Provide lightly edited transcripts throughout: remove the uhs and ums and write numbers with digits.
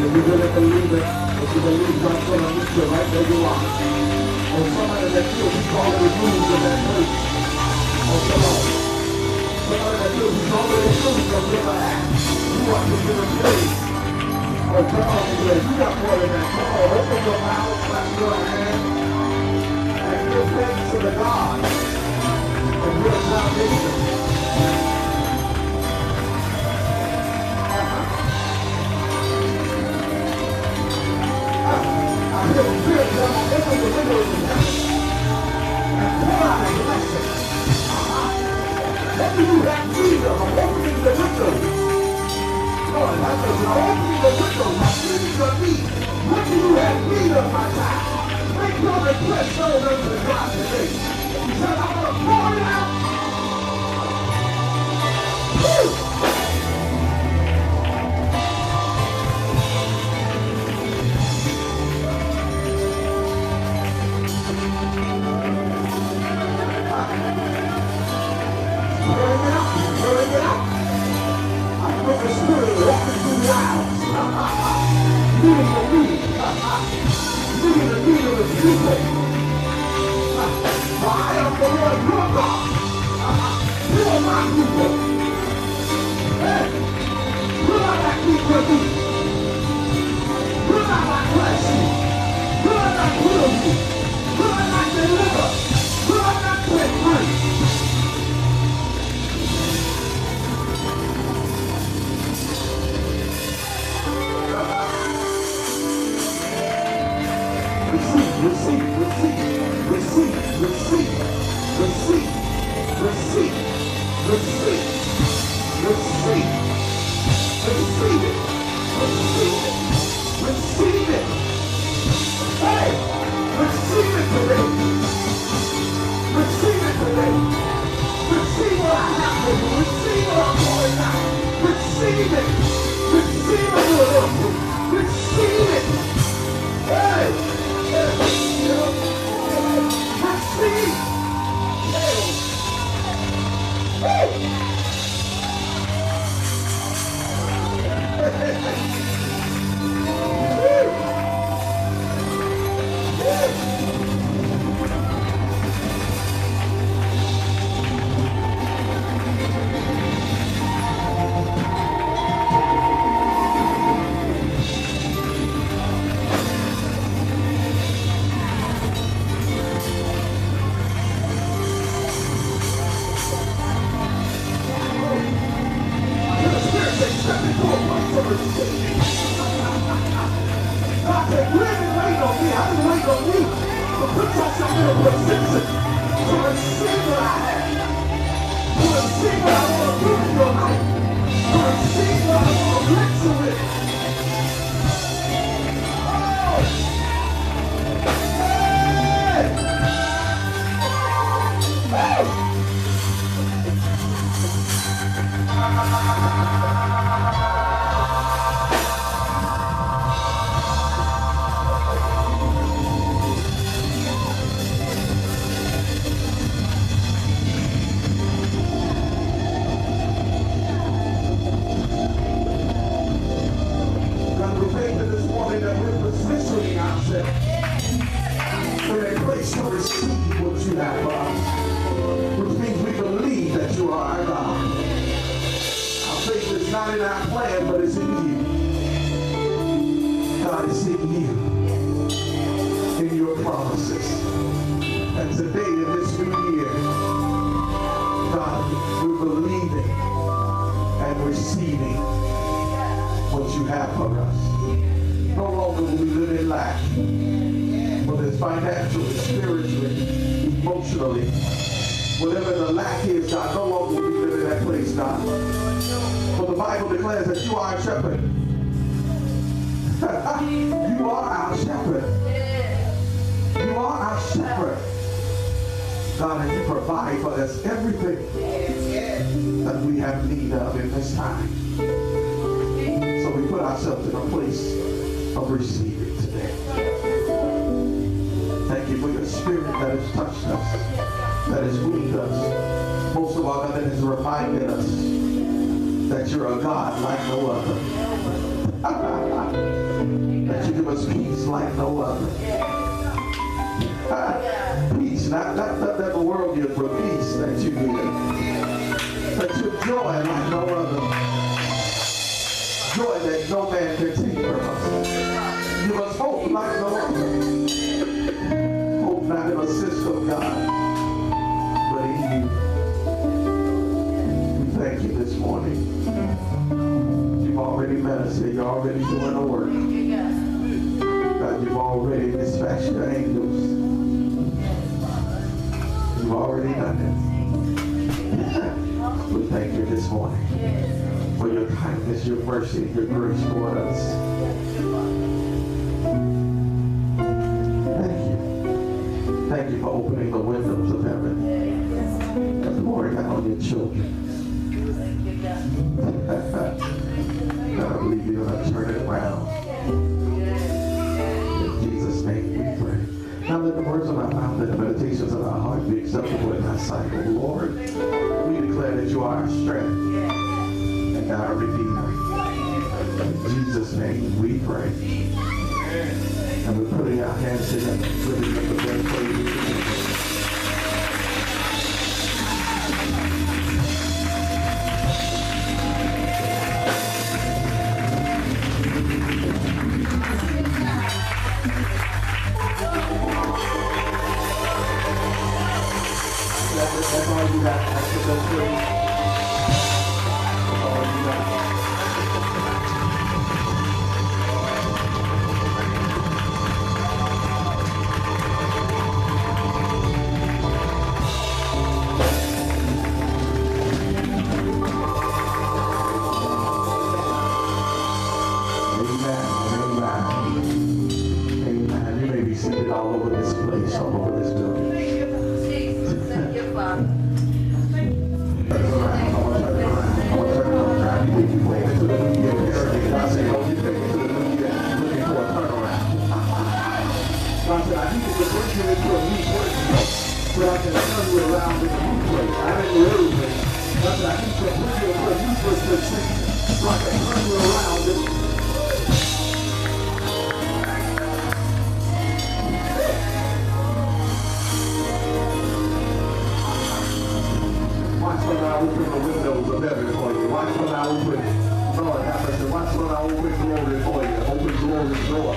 if you really believe it, if you believe God's going to meet you right where you are. Or somebody that feels he's already moved in that place. Oh, come on. Somebody that feels he's already moved on your behalf. You want to give him praise. Oh, come on, you got more than that. Come on, open your mouth, clap your hands, and give thanks to the God of your salvation. I feel the Spirit come on, open the windows of heaven and pour out a blessing. What do you have need of? I'm opening the windows. Lord, have mercy. I'm opening the windows. I'm meeting your need. What do you have need of, my child? Make your request known unto God today. He said, I'm going to pour it out. Woo! Whatever the lack is, God, no longer will we live in that place, God. For the Bible declares that you are our shepherd. You are our shepherd. You are our shepherd. God, and you provide for us everything that we have need of in this time. So we put ourselves in a place of receiving today. Thank you for your spirit that has touched us, that has moved us. Most of all, God, that has reminded us that you're a God like no other. give us peace like no other. Peace, not that the world gives, but peace that you give. That your joy like no other. Joy that no man can take from us. Give us hope like no other. Hope not in a system, God, but in you. We thank you this morning. You've already met us here. You're already doing the work. God, you've already dispatched your angels. You've already done it. We thank you this morning for your kindness, your mercy, and your grace toward us. Thank you. Thank you for opening the windows of heaven and pouring out on your children. God, I believe you're going to turn it around. In Jesus' name we pray. Now let the words of our mouth and the meditations of our heart be acceptable in thy sight, O Lord. We declare that you are our strength and our Redeemer. In Jesus' name we pray. And we're putting our hands together, lifting up the best praise. That's all you got. That's the best praise. That's all you got. Amen. You may be seated all over this place, all over this building. God said, I need to bring you into a new place, but I can turn you around in a new place. I'm in the old place. God said, I need to bring you into a new place to sing, so I can turn you around in Watch when I open the windows of heaven for you. Watch when I open, Lord have mercy. Watch when I open glory for you. Open glory door.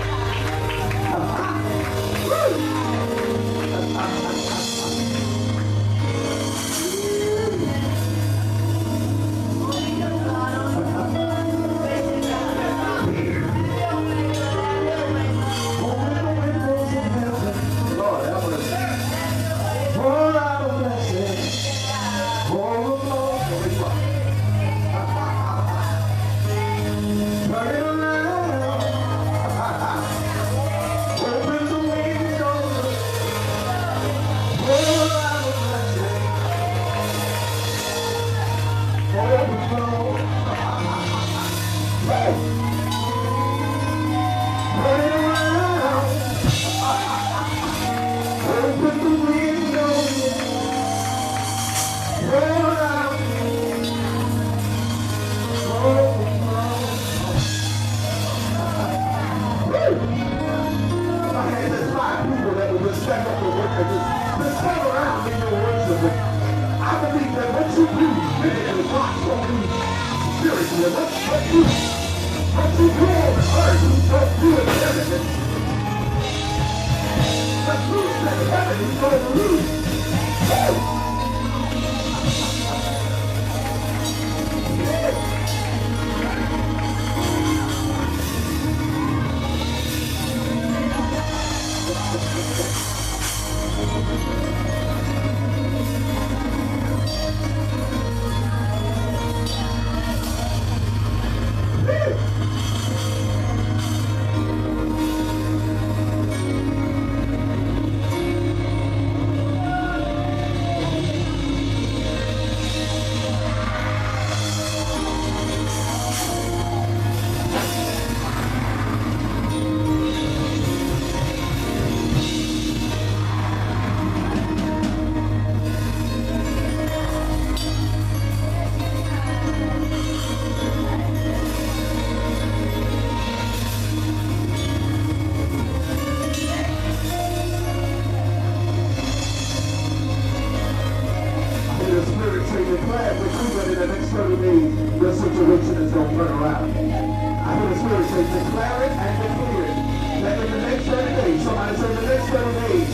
situation is going to turn around. I hear the Spirit say, declare it and declare it. That in the next 30 days, somebody say, the next 30 days,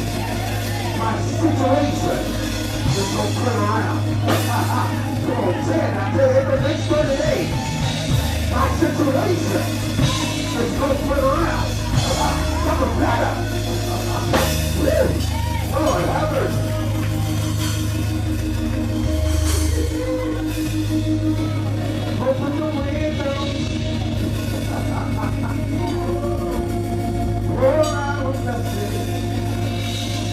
my situation is going to turn around. Come on, say it. I tell you, in the next 30 days, my situation is going to turn around. Come on, better. Lord, have mercy. Open the window. Pour out a blessing.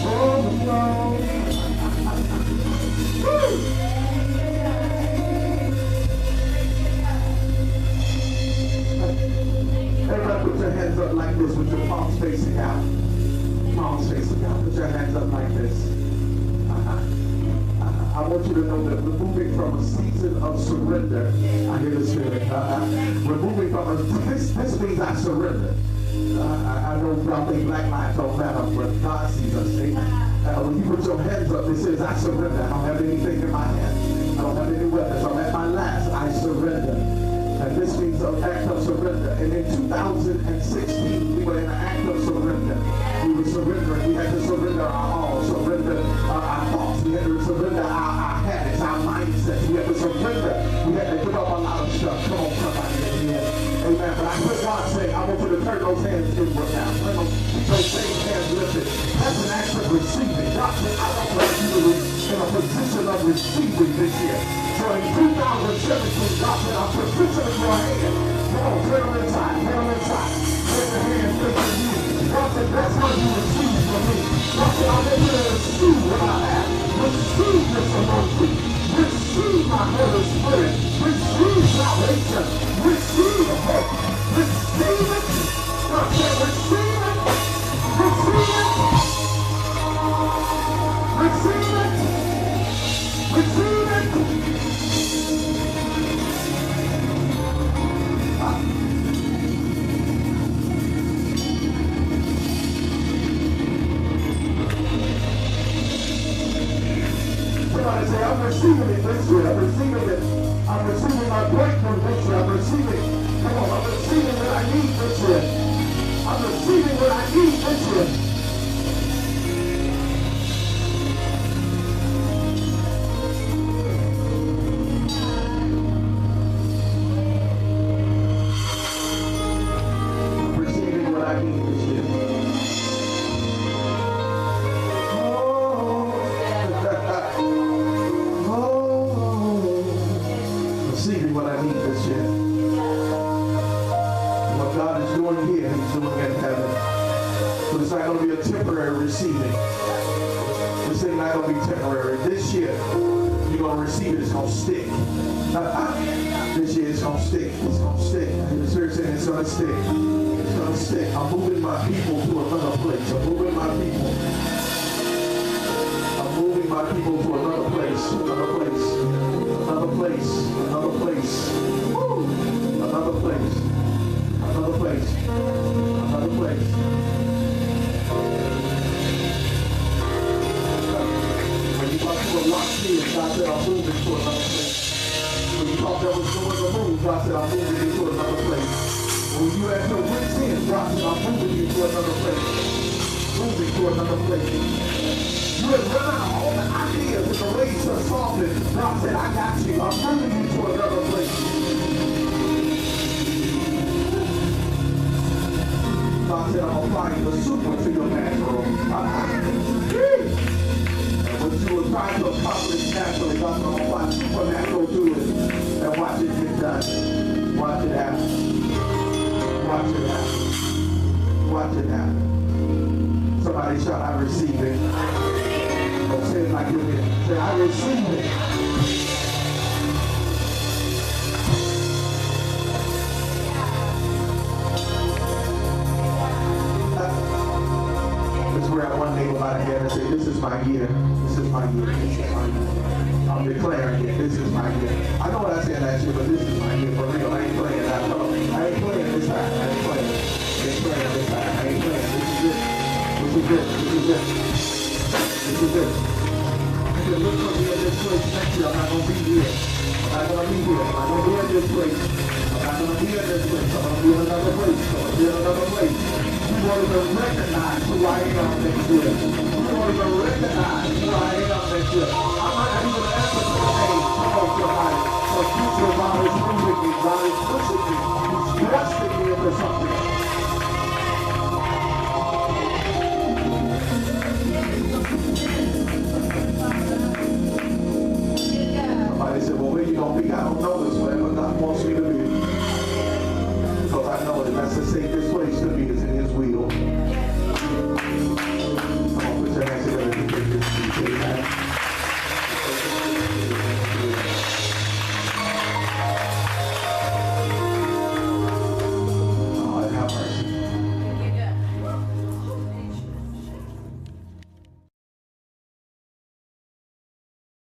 Overflow. Everybody put your hands up like this with your palms facing out. Palms facing out. Put your hands up like this. I want you to know that we're moving from a season of surrender. I hear the Spirit. We're moving from a, this means I surrender. I know y'all think black lives don't matter, but God sees us. When you put your hands up, it says I surrender. I don't have anything in my hand. I don't have any weapons. I'm at my last. I surrender. And this means an act of surrender. And in 2016, we were in an act of surrender. We were surrendering. We had to surrender our all, surrender our thoughts. We had to surrender our habits, our mindsets. We had to surrender. We had to give up a lot of stuff. Come on, somebody in here. Amen. But I heard God say, I want you to turn those hands inward now. Turn those same hands lifted. That's an act of receiving. God said, I want you to be in a position of receiving this year. So in 2017, God said, I'm positioning your hand. Come on, turn them inside. Turn them inside. Turn your hands facing you. God said, that's how you receive from me. God said, I want you to receive what I have. Receive this anointing. Receive my Holy Spirit. Receive salvation. Receive hope. Receive it. God said, receive it. Receive it. Receive it. Receive it. Somebody say, I'm receiving it this year. I'm receiving it. I'm receiving my breakthrough this year. I'm receiving. Come on, I'm receiving what I need this year. I'm receiving what I need this year. I'm receiving what I need this year. Receiving what I need this year. What God is doing here, He's doing in heaven. But it's not going to be a temporary receiving. This ain't not going to be temporary. This year, you're going to receive it. It's going to stick. This year, it's going to stick. It's going to stick. And the Spirit saying it's going to stick. It's going to stick. I'm moving my people to another place. I'm moving my people. I'm moving my people to another place. Another place. Another place. Another place. Woo. Another place. Another place. Another place. When you thought you were locked in, God said, I'm moving to another place. When you thought there was nowhere to move, God said, I'm moving you to another place. When you had your wits in, God said, I'm moving you to another place. Moving to another place. You had run out of all the ideas and the ways to solve it. God said, I got you. I'm moving you to another place. God said, I'm applying the super to your natural. And what you were trying to accomplish naturally, God said, I'm applying supernatural to it. And watch it get done. Watch it happen. Watch it happen. Watch it happen. Somebody shout, I receive it. Don't say it like you did. Say, I receive it. Let's grab one neighbor by the hand and say, this is my year. This is my year. This is my year. I'm declaring it. This is my year. I know what I said last year, but this is my year. For real, I ain't playing that. I ain't playing this time. I ain't playing. I ain't playing this time. I ain't playing. This is it. This is it. This is it. This is it. You can look for me in this place next year. I'm not going to be here. I'm not going to be here. I'm not going to be in this place. I'm going to be in this place. I'm going to be in another place. I'm going to be in another place. You want to recognize who I am next year. You want to recognize who I am next year. I might not even answer to the name. Come on, somebody. But future God is moving me. God is